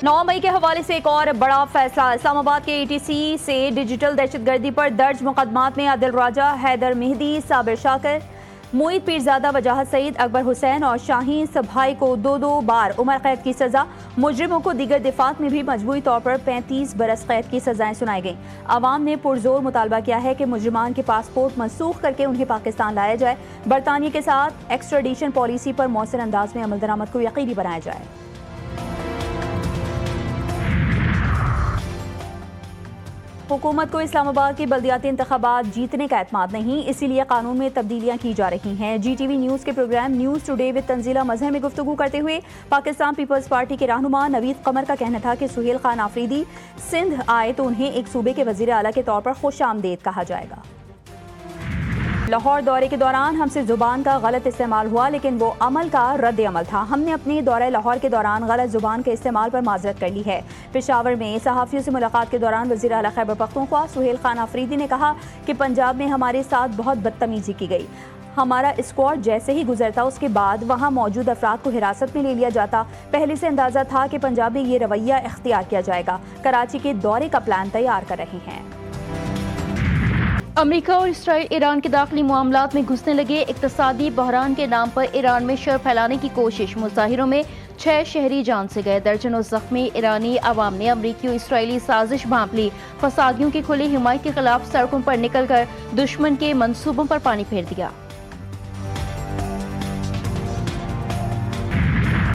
9 मई के हवाले से एक और बड़ा फैसला। इस्लामाबाद के ATC से डिजिटल दहशतगर्दी पर दर्ज मुकदमात में आदिल राजा, हैदर मेहदी, साबिर शाकिर, मोईद पीरजादा, वजाहत सईद, अकबर हुसैन और शाहीन सभाई को 2-2 बार उम्र कैद की सजा। मुजरिमों को दीगर दिफात में भी मजबूरी तौर पर 35 बरस कैद की सजाएं सुनाई गईं। आवाम ने पुरजोर मुतालबा किया है कि मुजरिमान के पासपोर्ट मनसूख करके उन्हें पाकिस्तान लाया जाए। बरतानिया के साथ एक्स्ट्राडिशन पॉलिसी पर मौसर अंदाज में अमल दरामद को यकीनी बनाया जाए। हुकूमत को इस्लामाबाद के बल्दियाती इंतखाबात जीतने का एतमाद नहीं, इसीलिए कानून में तब्दीलियां की जा रही हैं। GTV न्यूज़ के program news today with Tanzila Mazhar में गुफ्तगू करते हुए पाकिस्तान पीपल्स पार्टी के रहनुमा नवीद कमर का कहना था कि सुहेल खान आफरीदी सिंध आए तो उन्हें एक सूबे के वजीर आला के तौर पर खुशामदीद कहा जाएगा। लाहौर दौरे के दौरान हमसे जुबान का गलत इस्तेमाल हुआ, लेकिन वो अमल का रद्द अमल था। हमने अपने दौरे लाहौर के दौरान गलत जुबान के इस्तेमाल पर माजरत कर ली है। पेशावर में सहाफ़ियों से मुलाकात के दौरान वज़ीर आला खैबर पख्तूनख्वा सुहेल खान आफरीदी ने कहा कि पंजाब में हमारे साथ बहुत बदतमीजी की गई। हमारा स्क्वाड जैसे ही गुजरता उसके बाद वहाँ मौजूद अफराद को हिरासत में ले लिया जाता। पहले से अंदाज़ा था कि पंजाब में ये रवैया इख्तियार किया जाएगा। कराची के दौरे का प्लान तैयार कर रहे हैं। अमेरिका और इसराइल ईरान के दाखिली मामलात में घुसने लगे। इक्तसादी बहरान के नाम पर ईरान में शर फैलाने की कोशिश। मुजाहिरों में 6 शहरी जान से गए, दर्जनों जख्मी। ईरानी अवाम ने अमरीकी और इसराइली साजिश भांप ली। फसादियों की खुली हिमायत के खिलाफ सड़कों पर निकलकर दुश्मन के मंसूबों पर पानी फेर दिया।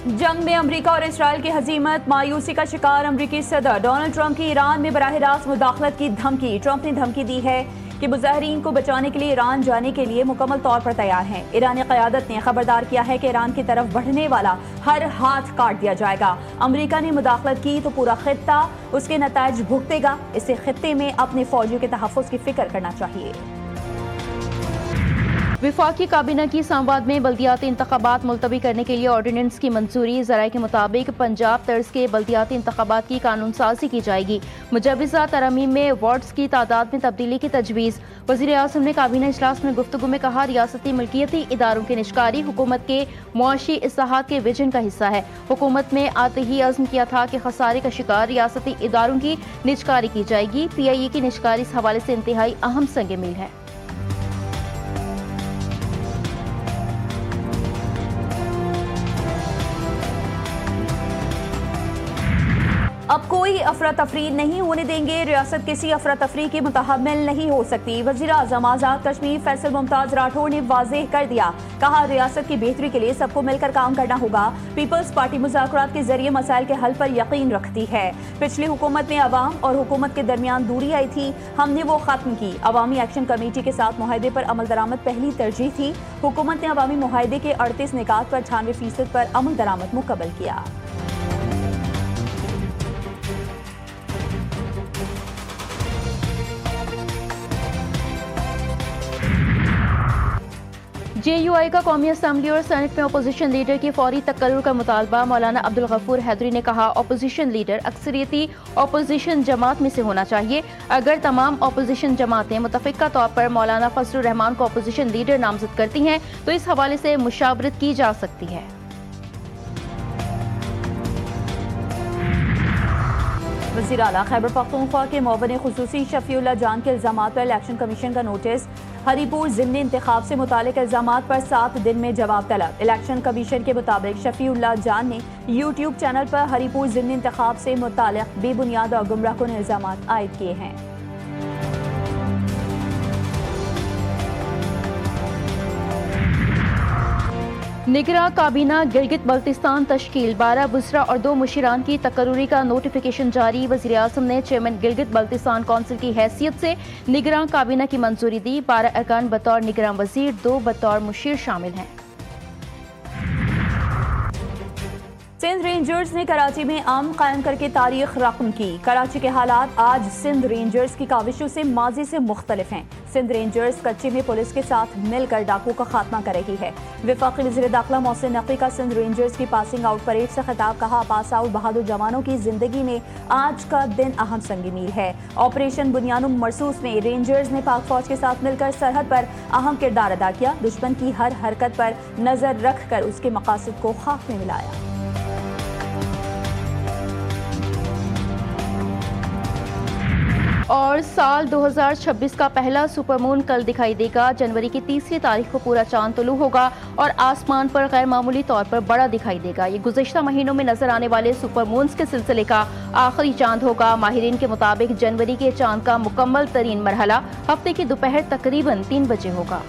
जंग में अमेरिका और इसराइल की हजीमत, मायूसी का शिकार अमेरिकी सदर डोनाल्ड ट्रंप की ईरान में बराह रास्त मुदाखलत की धमकी। ट्रंप ने धमकी दी है कि मुजाहिरीन को बचाने के लिए ईरान जाने के लिए मुकम्मल तौर पर तैयार हैं। ईरानी क़यादत ने खबरदार किया है कि ईरान की तरफ बढ़ने वाला हर हाथ काट दिया जाएगा। अमेरिका ने मुदाखलत की तो पूरा खित्ता उसके नताइज भुगतेगा। इसे खित्ते में अपने फौजियों के तहफ़्फ़ुज़ की फिक्र करना चाहिए। विफाकी काबीना की इस्लामाबाद में बल्दियाती इंतखाबात मुलतवी करने के लिए ऑर्डिनेंस की मंजूरी। ज़राए के मुताबिक पंजाब तर्ज के बल्दियाती इंतखाबात की कानून साजी की जाएगी। मुजवज़ा तरमीम में वार्ड्स की तादाद में तब्दीली की तजवीज़। वज़ीर आज़म ने काबीना इजलास में गुफ्तगू में कहा, रियासती मिल्कियती इदारों की निजकारी हुकूमत के मुआशी इस्लाहात के विजन का हिस्सा है। हुकूमत में आते ही अज़्म किया था कि खसारे का शिकार रियासती इदारों की निजकारी की जाएगी। PIA की निजकारी इस हवाले से इंतहाई अहम संग मील है। अब कोई अफरा तफरी नहीं होने देंगे। रियासत किसी अफरा तफरी की मुतहम्मिल नहीं हो सकती। वज़ीर आज़म आज़ाद कश्मीर फैसल मुमताज़ राठौर ने वाज़ेह कर दिया। कहा, रियासत की बेहतरी के लिए सबको मिलकर काम करना होगा। पीपल्स पार्टी मुज़ाकरात के जरिए मसाइल के हल पर यकीन रखती है। पिछली हुकूमत में अवाम और हुकूमत के दरमियान दूरी आई थी, हमने वो खत्म की। अवामी एक्शन कमेटी के साथ मुआहदे पर अमल दरामद पहली तरजीह थी। हुकूमत ने अवामी मुआहदे के 38 निकात पर 98% पर अमल दरामद मुकम्मल किया। JUI का कौमी असम्बली और सेनेट में अपोजिशन लीडर की फौरी तकर्रुर का मुतालबा। मौलाना अब्दुल गफूर हैदरी ने कहा, अपोजिशन लीडर अक्सरियती अपोजिशन जमात में से होना चाहिए। अगर तमाम अपोजिशन जमातें मुतफ़िका तौर पर मौलाना फजलुर रहमान को अपोजिशन लीडर नामजद करती हैं तो इस हवाले से मुशावरत की जा सकती है। वज़ीर आला खैबर पख्तूनख्वा के मुअव्विन खुसूसी शफीउल्लाह जान के इल्ज़ामात पर इलेक्शन कमीशन का नोटिस। हरीपुर ज़िमनी इंतखाब से मुतालिक इल्ज़ामात पर 7 दिन में जवाब तलब। इलेक्शन कमीशन के मुताबिक शफीउल्लाह जान ने YouTube चैनल पर हरीपुर ज़िमनी इंतखाब से मुतालिक बेबुनियाद और गुमराहकुन इल्ज़ामात आयद किए हैं। निगरां काबीना गिलगित बल्तिस्तान तश्कील। 12 बुसरा और 2 मुशीरान की तकर्रुरी का नोटिफिकेशन जारी। वज़ीर आज़म ने चेयरमैन गिलगित बल्तिस्तान कौंसिल की हैसियत से निगरां काबीना की मंजूरी दी। 12 अरकान बतौर निगरां वज़ीर, 2 बतौर मुशीर शामिल हैं। सिंध रेंजर्स ने कराची में अमन कायम करके तारीख रकम की। कराची के हालात आज सिंध रेंजर्स की काविशों से माजी से मुख्तलिफ हैं। सिंध रेंजर्स कच्ची में पुलिस के साथ मिलकर डाकू का खात्मा कर रही है। वफाकी वज़ीर दाखिला मोहसिन नकवी का सिंध रेंजर्स की पासिंग आउट परेड से खिताब। कहा, पास आउट बहादुर जवानों की जिंदगी में आज का दिन अहम संगी मील है। ऑपरेशन बुनियानुम मरसूस में रेंजर्स ने पाक फौज के साथ मिलकर सरहद पर अहम किरदार अदा किया। दुश्मन की हर हरकत पर नजर रख कर उसके मकासद को खाक में मिलाया। और साल 2026 का पहला सुपरमून कल दिखाई देगा। जनवरी की 30 तारीख को पूरा चांद तुलू होगा और आसमान पर गैर मामूली तौर पर बड़ा दिखाई देगा। ये गुज़िश्ता महीनों में नजर आने वाले सुपरमून्स के सिलसिले का आखिरी चांद होगा। माहिरीन के मुताबिक जनवरी के चांद का मुकम्मल तरीन मरहला हफ्ते की दोपहर तकरीबन 3 बजे होगा।